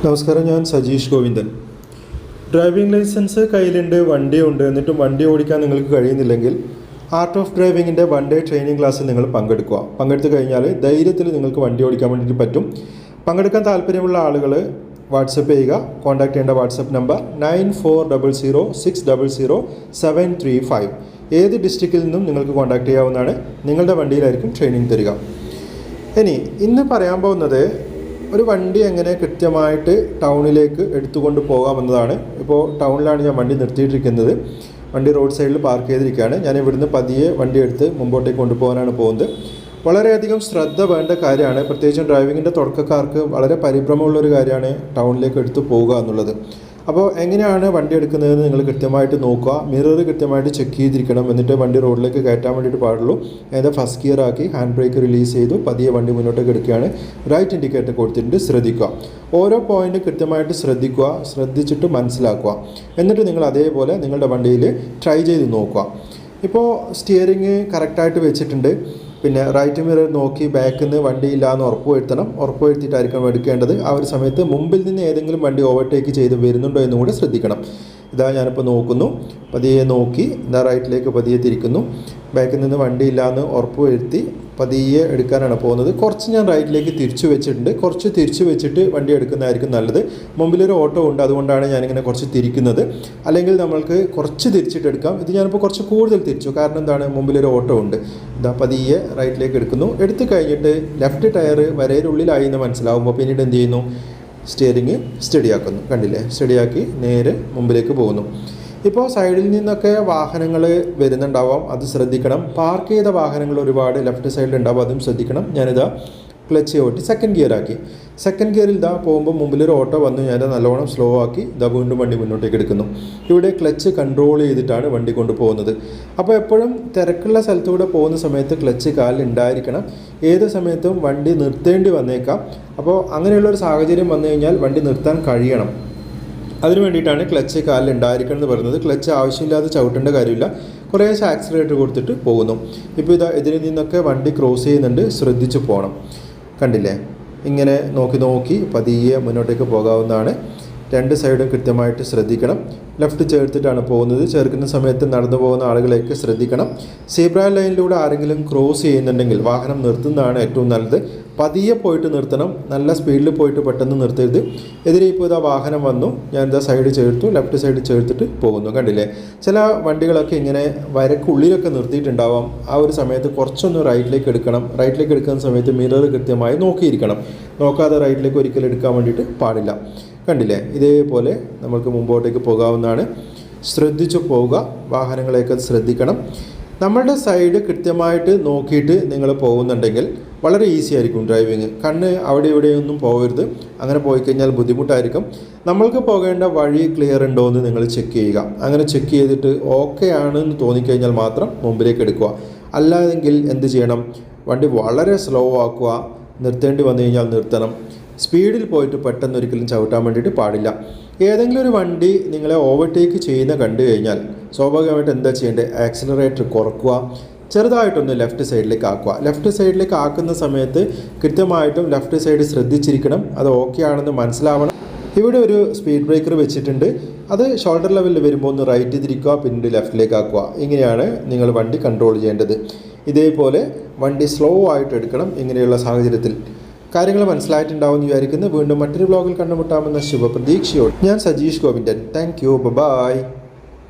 നമസ്കാരം, ഞാൻ Sajeesh Govindan. Driving licence കയ്യിലുണ്ട്, വണ്ടിയുണ്ട്, എന്നിട്ടും വണ്ടി ഓടിക്കാൻ നിങ്ങൾക്ക് കഴിയുന്നില്ലെങ്കിൽ ആർട്ട് ഓഫ് ഡ്രൈവിങ്ങിൻ്റെ 1 ഡേ ട്രെയിനിങ് ക്ലാസ്സിൽ നിങ്ങൾ പങ്കെടുത്ത് കഴിഞ്ഞാൽ ധൈര്യത്തിൽ നിങ്ങൾക്ക് വണ്ടി ഓടിക്കാൻ വേണ്ടിയിട്ട് പറ്റും. പങ്കെടുക്കാൻ താല്പര്യമുള്ള ആളുകൾ വാട്സപ്പ് ചെയ്യുക. കോൺടാക്ട് ചെയ്യേണ്ട വാട്സപ്പ് നമ്പർ 9400600735. ഏത് ഡിസ്ട്രിക്റ്റിൽ നിന്നും നിങ്ങൾക്ക് കോൺടാക്ട് ചെയ്യാവുന്നതാണ്. നിങ്ങളുടെ വണ്ടിയിലായിരിക്കും ട്രെയിനിങ് തരിക. ഇന്ന് പറയാൻ പോകുന്നത് ഒരു വണ്ടി എങ്ങനെ കൃത്യമായിട്ട് ടൗണിലേക്ക് എടുത്തുകൊണ്ട് പോകാമെന്നതാണ്. ഇപ്പോൾ ടൗണിലാണ് ഞാൻ വണ്ടി നിർത്തിയിട്ടിരിക്കുന്നത്. വണ്ടി റോഡ് സൈഡിൽ പാർക്ക് ചെയ്തിരിക്കുകയാണ്. ഞാൻ ഇവിടുന്ന് പതിയെ വണ്ടി എടുത്ത് മുമ്പോട്ടേക്ക് കൊണ്ടുപോകാനാണ് പോകുന്നത്. വളരെയധികം ശ്രദ്ധ വേണ്ട കാര്യമാണ്. പ്രത്യേകിച്ചും ഡ്രൈവിങ്ങിൻ്റെ തുടക്കക്കാർക്ക് വളരെ പരിഭ്രമമുള്ളൊരു കാര്യമാണ് ടൗണിലേക്ക് എടുത്തു പോവുക എന്നുള്ളത്. അപ്പോൾ എങ്ങനെയാണ് വണ്ടി എടുക്കുന്നതെന്ന് നിങ്ങൾ കൃത്യമായിട്ട് നോക്കുക. മിറർ കൃത്യമായിട്ട് ചെക്ക് ചെയ്തിരിക്കണം. എന്നിട്ട് വണ്ടി റോഡിലേക്ക് കയറ്റാൻ വേണ്ടിയിട്ട് പാടുള്ളൂ. അതായത് ഫസ്റ്റ് ഗിയർ ആക്കി ഹാൻഡ് ബ്രേക്ക് റിലീസ് ചെയ്തു പതിയെ വണ്ടി മുന്നോട്ടേക്ക് എടുക്കുകയാണ്. റൈറ്റ് ഇൻഡിക്കേറ്റർ കൊടുത്തിട്ട് ശ്രദ്ധിക്കുക. ഓരോ പോയിന്റ് കൃത്യമായിട്ട് ശ്രദ്ധിച്ചിട്ട് മനസ്സിലാക്കുക. എന്നിട്ട് നിങ്ങൾ അതേപോലെ നിങ്ങളുടെ വണ്ടിയിൽ ട്രൈ ചെയ്ത് നോക്കുക. ഇപ്പോൾ സ്റ്റിയറിങ് കറക്റ്റായിട്ട് വെച്ചിട്ടുണ്ട്. പിന്നെ റൈറ്റ് മിറർ നോക്കി ബാക്കിൽ നിന്ന് വണ്ടി ഇല്ലാന്ന് ഉറപ്പുവരുത്തിയിട്ടായിരിക്കണം എടുക്കേണ്ടത്. ആ ഒരു സമയത്ത് മുമ്പിൽ നിന്ന് ഏതെങ്കിലും വണ്ടി ഓവർടേക്ക് ചെയ്ത് വരുന്നുണ്ടോ എന്നും കൂടെ ശ്രദ്ധിക്കണം. ഇതാ ഞാനിപ്പോൾ നോക്കുന്നു, പതിയെ നോക്കി റൈറ്റിലേക്ക് പതിയെ തിരിക്കുന്നു. ബാക്കിൽ നിന്ന് വണ്ടി ഇല്ലാന്ന് ഉറപ്പുവരുത്തി പതിയെ എടുക്കാനാണ് പോകുന്നത്. കുറച്ച് ഞാൻ റൈറ്റിലേക്ക് തിരിച്ചു വെച്ചിട്ടുണ്ട്. കുറച്ച് തിരിച്ചു വെച്ചിട്ട് വണ്ടി എടുക്കുന്നതായിരിക്കും നല്ലത്. മുമ്പിലൊരു ഓട്ടോ ഉണ്ട്, അതുകൊണ്ടാണ് ഞാനിങ്ങനെ കുറച്ച് തിരിക്കുന്നത്. അല്ലെങ്കിൽ നമ്മൾക്ക് കുറച്ച് തിരിച്ചിട്ട് എടുക്കാം. ഇത് ഞാനിപ്പോൾ കുറച്ച് കൂടുതൽ തിരിച്ചു, കാരണം എന്താണ്, മുമ്പിലൊരു ഓട്ടോ ഉണ്ട്. ഇതാ പതിയെ റൈറ്റിലേക്ക് എടുക്കുന്നു. എടുത്തു കഴിഞ്ഞിട്ട് ലെഫ്റ്റ് ടയർ വരയിലുള്ളിലായി എന്ന് മനസ്സിലാവുമ്പോൾ പിന്നീട് എന്ത് ചെയ്യുന്നു, സ്റ്റിയറിങ് സ്റ്റഡിയാക്കുന്നു. കണ്ടില്ലേ, സ്റ്റഡിയാക്കി നേരെ മുമ്പിലേക്ക് പോകുന്നു. ഇപ്പോൾ സൈഡിൽ നിന്നൊക്കെ വാഹനങ്ങൾ വരുന്നുണ്ടാവാം, അത് ശ്രദ്ധിക്കണം. പാർക്ക് ചെയ്ത വാഹനങ്ങൾ ഒരുപാട് ലെഫ്റ്റ് സൈഡിൽ ഉണ്ടാവും, അതും ശ്രദ്ധിക്കണം. ഞാനിതാ ക്ലച്ച് ഓട്ടി സെക്കൻഡ് ഗിയർ ആക്കി. സെക്കൻഡ് ഗിയറിൽ ഇതാ പോകുമ്പോൾ മുമ്പിലൊരു ഓട്ടോ വന്നു. ഞാൻ നല്ലോണം സ്ലോ ആക്കി ഇതാ വീണ്ടും വണ്ടി മുന്നോട്ടേക്ക് എടുക്കുന്നു. ഇവിടെ ക്ലച്ച് കൺട്രോൾ ചെയ്തിട്ടാണ് വണ്ടി കൊണ്ടുപോകുന്നത്. അപ്പോൾ എപ്പോഴും തിരക്കുള്ള സ്ഥലത്തൂടെ പോകുന്ന സമയത്ത് ക്ലച്ച് കാലിൽ ഉണ്ടായിരിക്കണം. ഏത് സമയത്തും വണ്ടി നിർത്തേണ്ടി വന്നേക്കാം. അപ്പോൾ അങ്ങനെയുള്ളൊരു സാഹചര്യം വന്നു കഴിഞ്ഞാൽ വണ്ടി നിർത്താൻ കഴിയണം. അതിന് വേണ്ടിയിട്ടാണ് ക്ലച്ച് കാലിൽ ഉണ്ടായിരിക്കണം എന്ന് പറയുന്നത്. ക്ലച്ച് ആവശ്യമില്ലാതെ ചവിട്ടേണ്ട കാര്യമില്ല. കുറേശ്ശെ ആക്സിലറേറ്റർ കൊടുത്തിട്ട് പോകുന്നു. ഇപ്പോൾ ഇതാ എതിരിൽ നിന്നൊക്കെ വണ്ടി ക്രോസ് ചെയ്യുന്നുണ്ട്, ശ്രദ്ധിച്ച് പോകണം. കണ്ടില്ലേ, ഇങ്ങനെ നോക്കി പതിയെ മുന്നോട്ടേക്ക് പോകാവുന്നതാണ്. രണ്ട് സൈഡും കൃത്യമായിട്ട് ശ്രദ്ധിക്കണം. ലെഫ്റ്റ് ചേർത്തിട്ടാണ് പോകുന്നത്. ചേർക്കുന്ന സമയത്ത് നടന്നു പോകുന്ന ആളുകളെയൊക്കെ ശ്രദ്ധിക്കണം. സീബ്ര ലൈനിലൂടെ ആരെങ്കിലും ക്രോസ് ചെയ്യുന്നുണ്ടെങ്കിൽ വാഹനം നിർത്തുന്നതാണ് ഏറ്റവും നല്ലത്. പതിയെ പോയിട്ട് നിർത്തണം. നല്ല സ്പീഡിൽ പോയിട്ട് പെട്ടെന്ന് നിർത്തരുത്. എതിരെ ഇപ്പോൾ ഇതാ വാഹനം വന്നു, ഞാൻ ഇതാ സൈഡ് ചേർത്തു, ലെഫ്റ്റ് സൈഡ് ചേർത്തിട്ട് പോകുന്നു. കണ്ടില്ലേ, ചില വണ്ടികളൊക്കെ ഇങ്ങനെ വരക്കുള്ളിലൊക്കെ നിർത്തിയിട്ടുണ്ടാവാം. ആ ഒരു സമയത്ത് കുറച്ചൊന്ന് റൈറ്റിലേക്ക് എടുക്കണം. റൈറ്റിലേക്ക് എടുക്കുന്ന സമയത്ത് മിറർ കൃത്യമായി നോക്കിയിരിക്കണം. നോക്കാതെ റൈറ്റിലേക്ക് ഒരിക്കലും എടുക്കാൻ വേണ്ടിയിട്ട് പാടില്ല. കണ്ടില്ലേ, ഇതേപോലെ നമുക്ക് മുമ്പോട്ടേക്ക് പോകാവുന്നതാണ്. ശ്രദ്ധിച്ചു പോവുക, വാഹനങ്ങളെയൊക്കെ ശ്രദ്ധിക്കണം. നമ്മളുടെ സൈഡ് കൃത്യമായിട്ട് നോക്കിയിട്ട് നിങ്ങൾ പോകുന്നുണ്ടെങ്കിൽ വളരെ ഈസി ആയിരിക്കും ഡ്രൈവിങ്. കണ്ണ് അവിടെ ഇവിടെയൊന്നും പോകരുത്. അങ്ങനെ പോയി കഴിഞ്ഞാൽ ബുദ്ധിമുട്ടായിരിക്കും. നമ്മൾക്ക് പോകേണ്ട വഴി ക്ലിയർ ഉണ്ടോ എന്ന് നിങ്ങൾ ചെക്ക് ചെയ്യുക. അങ്ങനെ ചെക്ക് ചെയ്തിട്ട് ഓക്കെ ആണെന്ന് തോന്നിക്കഴിഞ്ഞാൽ മാത്രം മുമ്പിലേക്ക് എടുക്കുക. അല്ലാതെങ്കിൽ എന്ത് ചെയ്യണം, വണ്ടി വളരെ സ്ലോ ആക്കുക. നിർത്തേണ്ടി വന്നു കഴിഞ്ഞാൽ നിർത്തണം. സ്പീഡിൽ പോയിട്ട് പെട്ടെന്ന് ഒരിക്കലും ചവിട്ടാൻ വേണ്ടിയിട്ട് പാടില്ല. ഏതെങ്കിലും ഒരു വണ്ടി നിങ്ങളെ ഓവർടേക്ക് ചെയ്യുന്ന കണ്ടു കഴിഞ്ഞാൽ സ്വാഭാവികമായിട്ട് എന്താ ചെയ്യേണ്ടത്, ആക്സിലറേറ്റർ കുറക്കുക, ചെറുതായിട്ടൊന്ന് ലെഫ്റ്റ് സൈഡിലേക്ക് ആക്കുക. ലെഫ്റ്റ് സൈഡിലേക്ക് ആക്കുന്ന സമയത്ത് കൃത്യമായിട്ടും ലെഫ്റ്റ് സൈഡ് ശ്രദ്ധിച്ചിരിക്കണം. അത് ഓക്കെ ആണെന്ന് മനസ്സിലാവണം. ഇവിടെ ഒരു സ്പീഡ് ബ്രേക്കർ വെച്ചിട്ടുണ്ട്. അത് ഷോൾഡർ ലെവലിൽ വരുമ്പോൾ ഒന്ന് റൈറ്റ് തിരിക്കുക, പിന്നീട് ലെഫ്റ്റിലേക്ക് ആക്കുക. ഇങ്ങനെയാണ് നിങ്ങൾ വണ്ടി കൺട്രോൾ ചെയ്യേണ്ടത്. ഇതേപോലെ വണ്ടി സ്ലോ ആയിട്ട് എടുക്കണം. ഇങ്ങനെയുള്ള സാഹചര്യത്തിൽ കാര്യങ്ങൾ മനസ്സിലായിട്ടുണ്ടാവുമെന്ന് വിചാരിക്കുന്നു. വീണ്ടും മറ്റൊരു വ്ലോഗിൽ കണ്ടുമുട്ടാമെന്ന ശുഭപ്രതീക്ഷയോട് ഞാൻ Sajeesh Govindan. Thank you, by.